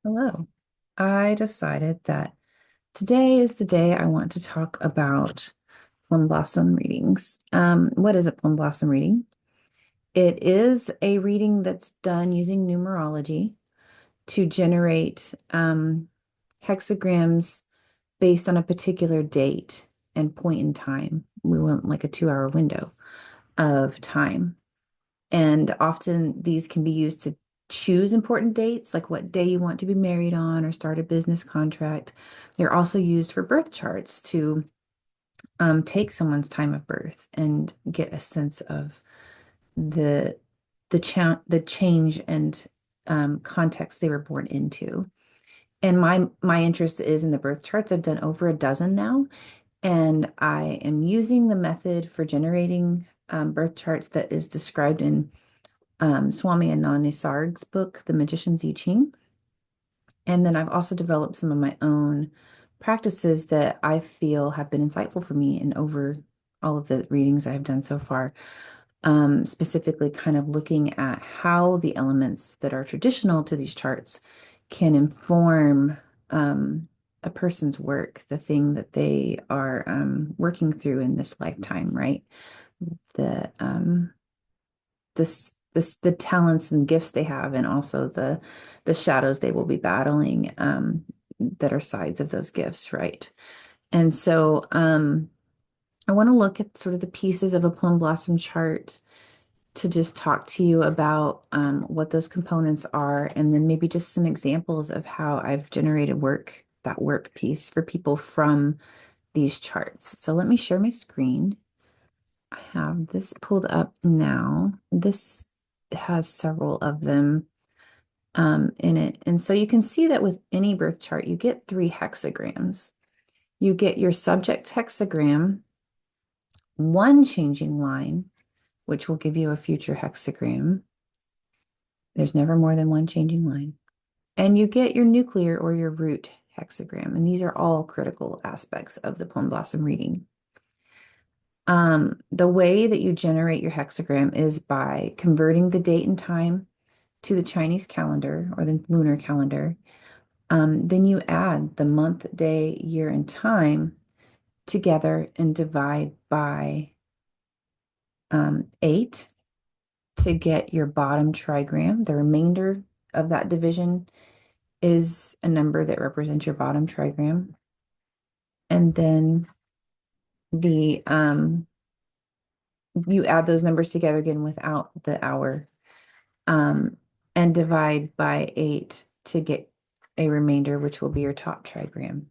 Hello. I decided that today is the day I want to talk about plum blossom readings. What is a plum blossom reading? It is a reading that's done using numerology to generate hexagrams based on a particular date and point in time. We want like a 2 hour window of time. And often these can be used to choose important dates, like what day you want to be married on or start a business contract. They're also used for birth charts to take someone's time of birth and get a sense of the the change and context they were born into. And my interest is in the birth charts. I've done over a dozen now, and I am using the method for generating birth charts that is described in Swami Anand Nisarg's book, The Magician's I Ching. And then I've also developed some of my own practices that I feel have been insightful for me and over all of the readings I've done so far. Specifically, kind of looking at how the elements that are traditional to these charts can inform a person's work, the thing that they are working through in this lifetime, right? The the talents and gifts they have, and also the shadows they will be battling that are sides of those gifts, right? And so I want to look at sort of the pieces of a plum blossom chart to just talk to you about what those components are, and then maybe just some examples of how I've generated that work piece for people from these charts. So let me share my screen. I have this pulled up now. This has several of them in it. And so you can see that with any birth chart, you get three hexagrams. You get your subject hexagram, one changing line, which will give you a future hexagram. There's never more than one changing line. And you get your nuclear or your root hexagram. And these are all critical aspects of the plum blossom reading. The way that you generate your hexagram is by converting the date and time to the Chinese calendar or the lunar calendar. Then you add the month, day, year, and time together and divide by 8 to get your bottom trigram. The remainder of that division is a number that represents your bottom trigram. And then the you add those numbers together again without the hour, um, and divide by 8 to get a remainder, which will be your top trigram.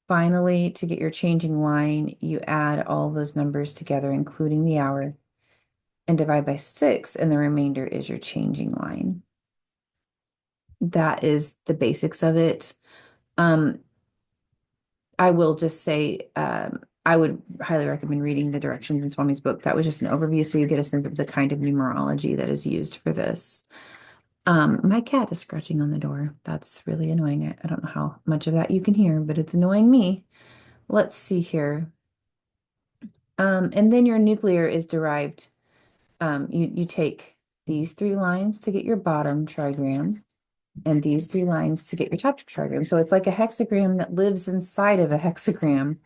Finally, to get your changing line, you add all those numbers together, including the hour, and divide by 6, and the remainder is your changing line. That is the basics of it. Um, I will just say, I would highly recommend reading the directions in Swami's book. That was just an overview, so you get a sense of the kind of numerology that is used for this. My cat is scratching on the door. That's really annoying. I don't know how much of that you can hear, but it's annoying me. Let's see here. And then your nuclear is derived. You take these three lines to get your bottom trigram, and these three lines to get your top trigram. So it's like a hexagram that lives inside of a hexagram.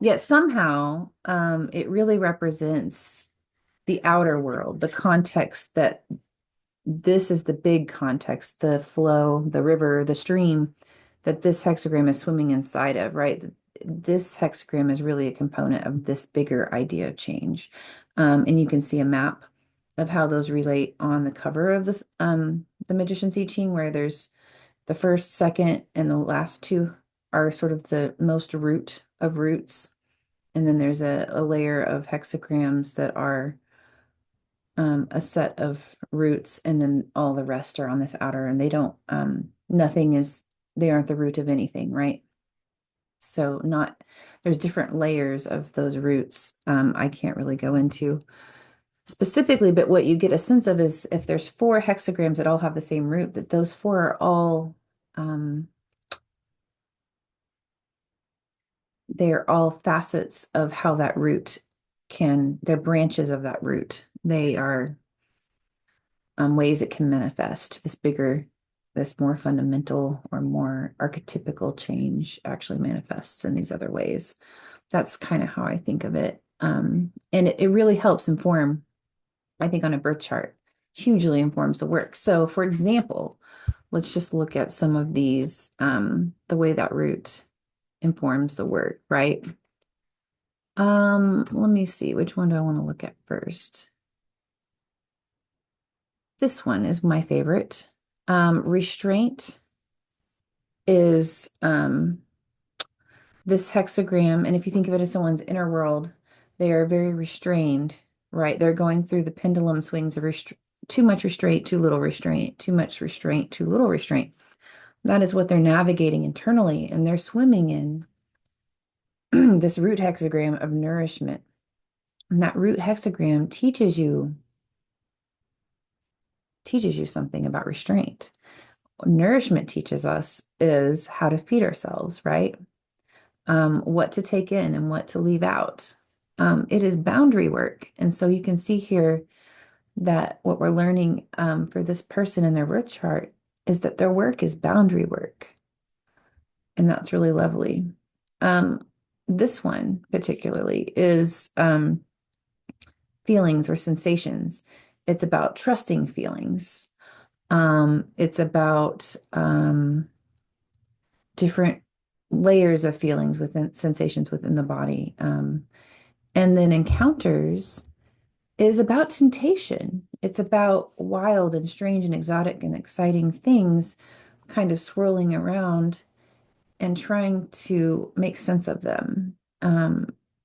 Yet somehow, it really represents the outer world, the context that this is the big context, the flow, the river, the stream that this hexagram is swimming inside of, right? This hexagram is really a component of this bigger idea of change. And you can see a map of how those relate on the cover of this, the Magician's I Ching, where there's the first, second, and the last two are sort of the most root of roots. And then there's a layer of hexagrams that are a set of roots, and then all the rest are on this outer, and they don't, nothing is, they aren't the root of anything, right? So not, there's different layers of those roots. I can't really go into specifically, but what you get a sense of is if there's four hexagrams that all have the same root, that those four are all, they're all facets of how that root they're branches of that root. They are ways it can manifest this bigger. this more fundamental or more archetypical change actually manifests in these other ways. That's kind of how I think of it. And it really helps inform, I think, on a birth chart, hugely informs the work. So, for example, let's just look at some of these, the way that root informs the work, right? Let me see, which one do I want to look at first? This one is my favorite. Restraint is this hexagram, and if you think of it as someone's inner world, they are very restrained, right? They're going through the pendulum swings of too much restraint, too little restraint, too much restraint, too little restraint. That is what they're navigating internally, and they're swimming in this root hexagram of nourishment. And that root hexagram teaches you something about restraint. What nourishment teaches us is how to feed ourselves, right? What to take in and what to leave out. It is boundary work. And so you can see here that what we're learning for this person in their birth chart is that their work is boundary work. And that's really lovely. Um, this one particularly is feelings or sensations. It's about trusting feelings. It's about different layers of feelings within sensations within the body. And then encounters is about temptation. It's about wild and strange and exotic and exciting things kind of swirling around and trying to make sense of them,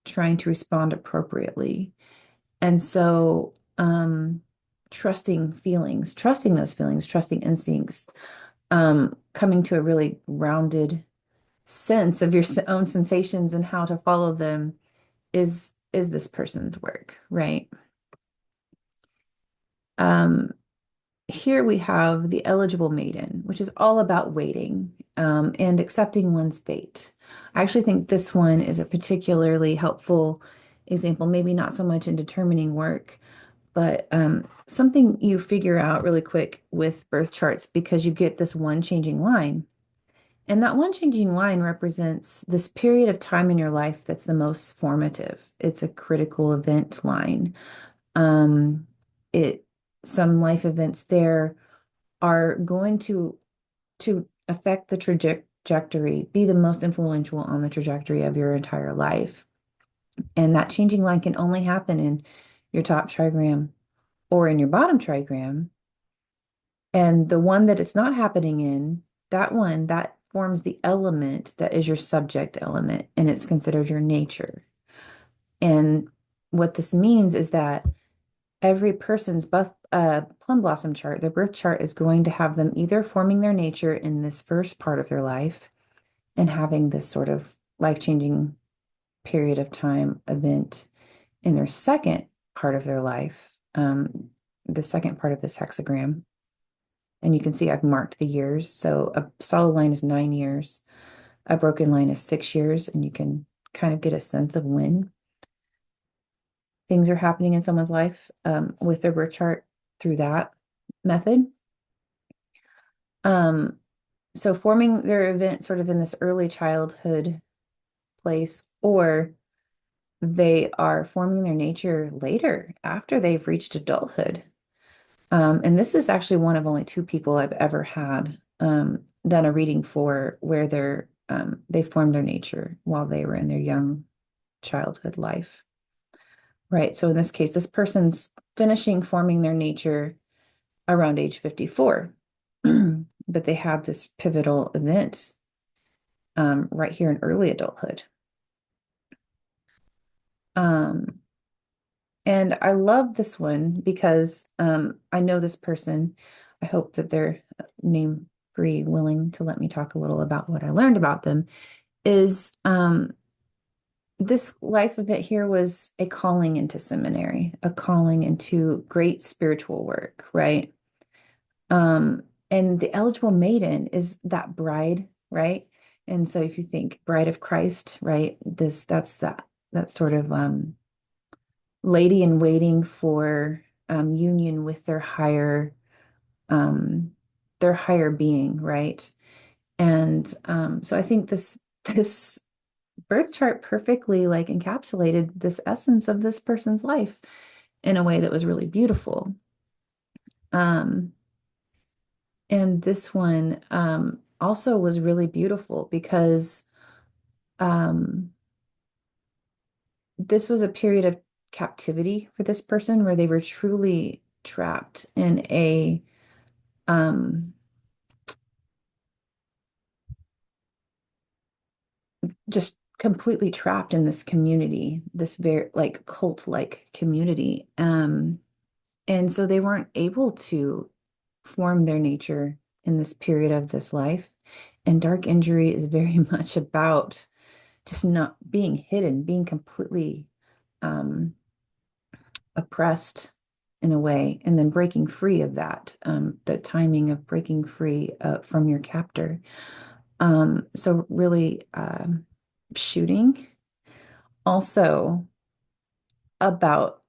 trying to respond appropriately. And so, trusting feelings, trusting those feelings, trusting instincts, coming to a really rounded sense of your own sensations and how to follow them is this person's work, right? Um, Here we have the eligible maiden, which is all about waiting and accepting one's fate. I actually think this one is a particularly helpful example, maybe not so much in determining work, but something you figure out really quick with birth charts because you get this one changing line. And that one changing line represents this period of time in your life that's the most formative. It's a critical event line. Um, it some life events there are going to affect the trajectory, be the most influential on the trajectory of your entire life. And that changing line can only happen in your top trigram or in your bottom trigram. And the one that it's not happening in, that one, that forms the element that is your subject element, and it's considered your nature. And what this means is that every person's plum blossom chart, their birth chart is going to have them either forming their nature in this first part of their life and having this sort of life-changing period of time event in their second part of their life, the second part of this hexagram. And you can see I've marked the years. So a solid line is 9 years, a broken line is 6 years, and you can kind of get a sense of when things are happening in someone's life with their birth chart through that method. Um, so forming their event sort of in this early childhood place, or they are forming their nature later after they've reached adulthood. And this is actually one of only two people I've ever had done a reading for where they formed their nature while they were in their young childhood life. Right. So in this case, this person's finishing forming their nature around age 54. But they had this pivotal event right here in early adulthood. Um, and I love this one because I know this person. I hope that they're name free, willing to let me talk a little about what I learned about them. Is this life event here was a calling into seminary, a calling into great spiritual work, right? And the eligible maiden is that bride, right? And so if you think bride of Christ, right, that's that sort of lady in waiting for union with um, their higher being, right? And so I think this birth chart perfectly like encapsulated this essence of this person's life in a way that was really beautiful. Um, and this one also was really beautiful because um, this was a period of captivity for this person where they were truly trapped in a um, just completely trapped in this community, this very like cult-like community. And so they weren't able to form their nature in this period of this life. And dark injury is very much about just not being hidden, being completely um, oppressed in a way, and then breaking free of that, the timing of breaking free from your captor. So really shooting also about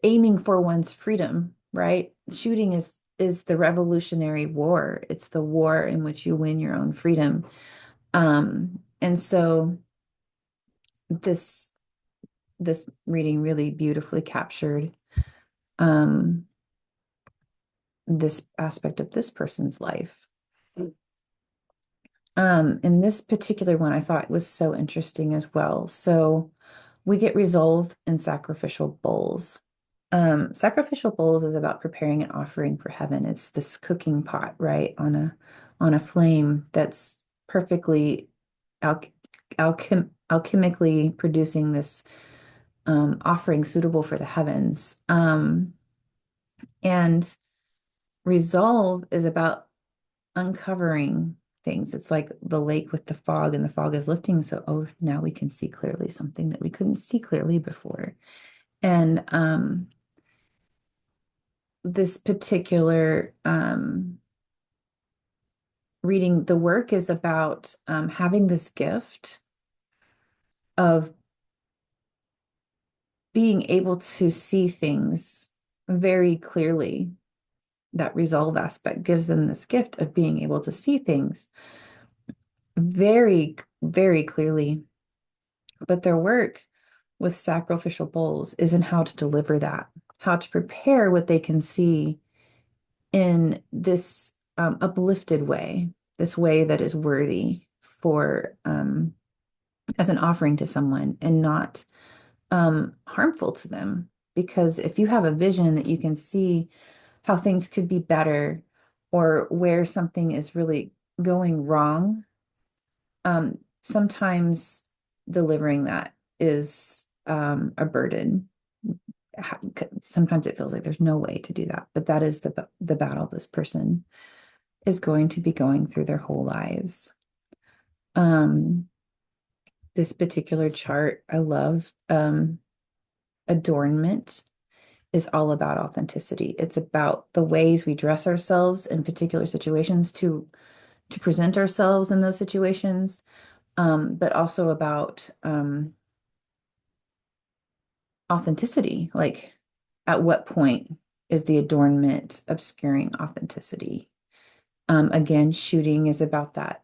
aiming for one's freedom, right? Shooting is the revolutionary war. It's the war in which you win your own freedom. And so this this reading really beautifully captured um this aspect of this person's life. In this particular one, I thought was so interesting as well. So we get resolve in sacrificial bowls. Sacrificial bowls is about preparing an offering for heaven. It's this cooking pot, right, on a flame that's perfectly alchemically producing this offering suitable for the heavens. And resolve is about uncovering things. It's like the lake with the fog, and the fog is lifting. So, oh, now we can see clearly something that we couldn't see clearly before. And this particular reading, the work is about having this gift of being able to see things very clearly. That resolve aspect gives them this gift of being able to see things very, very clearly. But their work with sacrificial bowls is in how to deliver that, how to prepare what they can see in this uplifted way, this way that is worthy for as an offering to someone and not harmful to them. Because if you have a vision that you can see how things could be better or where something is really going wrong, sometimes delivering that is a burden. Sometimes it feels like there's no way to do that, but that is the battle this person is going to be going through their whole lives. Um, this particular chart, I love. Adornment is all about authenticity. It's about the ways we dress ourselves in particular situations to present ourselves in those situations, but also about authenticity. Like, at what point is the adornment obscuring authenticity? Again, shooting is about that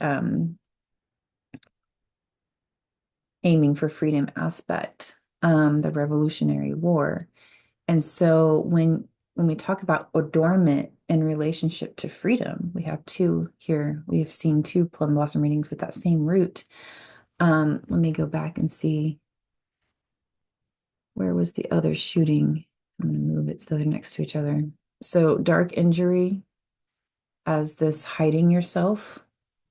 um, aiming for freedom aspect, the Revolutionary War. And so when we talk about adornment in relationship to freedom, we have two here. We've seen two plum blossom readings with that same root. Let me go back and see where was the other shooting. I'm going to move it so they're next to each other. So dark injury as this hiding yourself.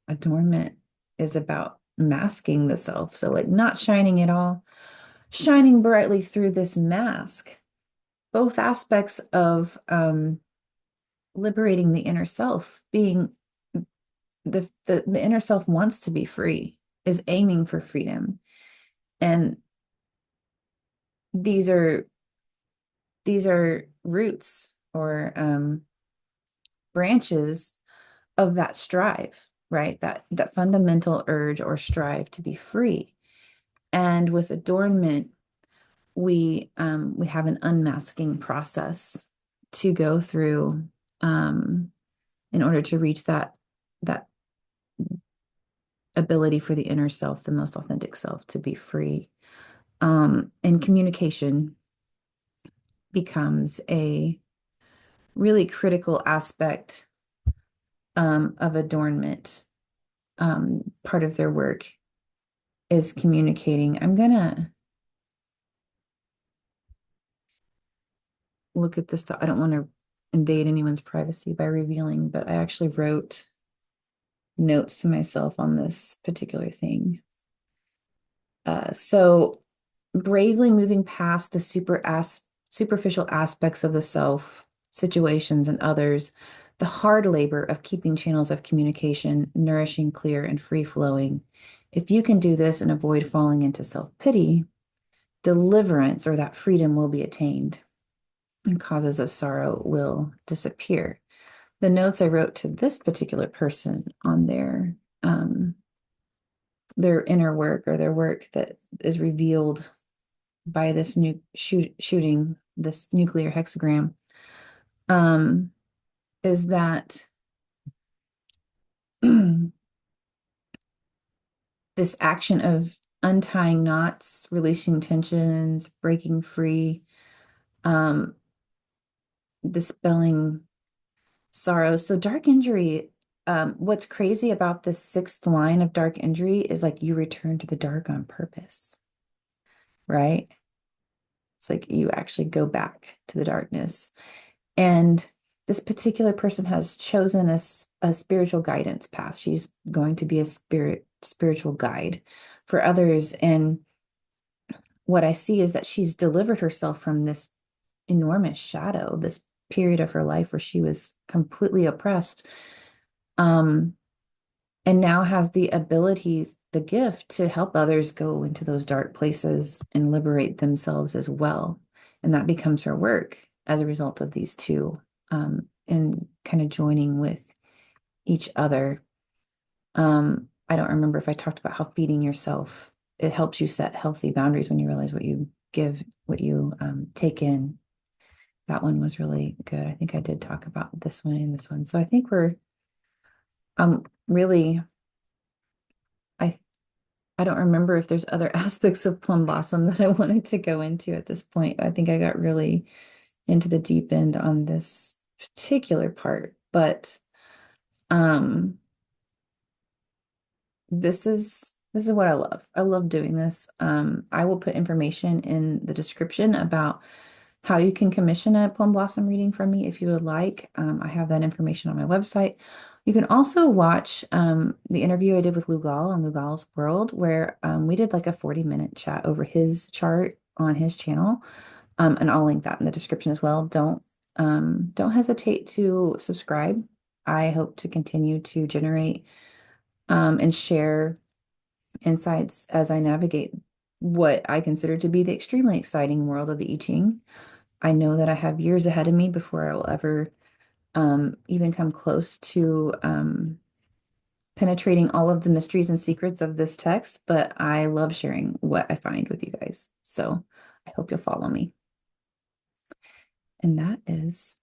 Adornment is about masking the self. So like not shining at all, shining brightly through this mask. Both aspects of liberating the inner self, being the inner self wants to be free, is aiming for freedom. And these are roots or branches of that strive, right? That fundamental urge or strive to be free. And with adornment, we have an unmasking process to go through in order to reach that ability for the inner self, the most authentic self, to be free. And communication becomes a really critical aspect of adornment. Part of their work is communicating. I'm gonna look at this. I don't want to invade anyone's privacy by revealing, but I actually wrote notes to myself on this particular thing. So bravely moving past the superficial aspects of the self, situations, and others, the hard labor of keeping channels of communication nourishing, clear, and free flowing. If you can do this and avoid falling into self-pity, deliverance or that freedom will be attained and causes of sorrow will disappear. The notes I wrote to this particular person on their inner work or their work that is revealed by this new shooting, this nuclear hexagram, is that this action of untying knots, releasing tensions, breaking free, um, dispelling sorrow. So dark injury, what's crazy about this sixth line of dark injury is like you return to the dark on purpose, right? It's like you actually go back to the darkness. And this particular person has chosen a spiritual guidance path. She's going to be a spiritual guide for others. And what I see is that she's delivered herself from this enormous shadow, this period of her life where she was completely oppressed. Um, and now has the ability, the gift to help others go into those dark places and liberate themselves as well. And that becomes her work as a result of these two, and kind of joining with each other. I don't remember if I talked about how feeding yourself, it helps you set healthy boundaries when you realize what you give, what you take in. That one was really good. I think I did talk about this one and this one. So I think we're really, I I don't remember if there's other aspects of Plum Blossom that I wanted to go into at this point. I think I got really into the deep end on this particular part, but um this is what I love. I love doing this. I will put information in the description about how you can commission a Plum Blossom reading from me if you would like. I have that information on my website. You can also watch the interview I did with Lugal on Lugal's World, where we did like a 40-minute chat over his chart on his channel. And I'll link that in the description as well. Don't hesitate to subscribe. I hope to continue to generate and share insights as I navigate what I consider to be the extremely exciting world of the I Ching. I know that I have years ahead of me before I will ever even come close to penetrating all of the mysteries and secrets of this text, but I love sharing what I find with you guys. So I hope you'll follow me. And that is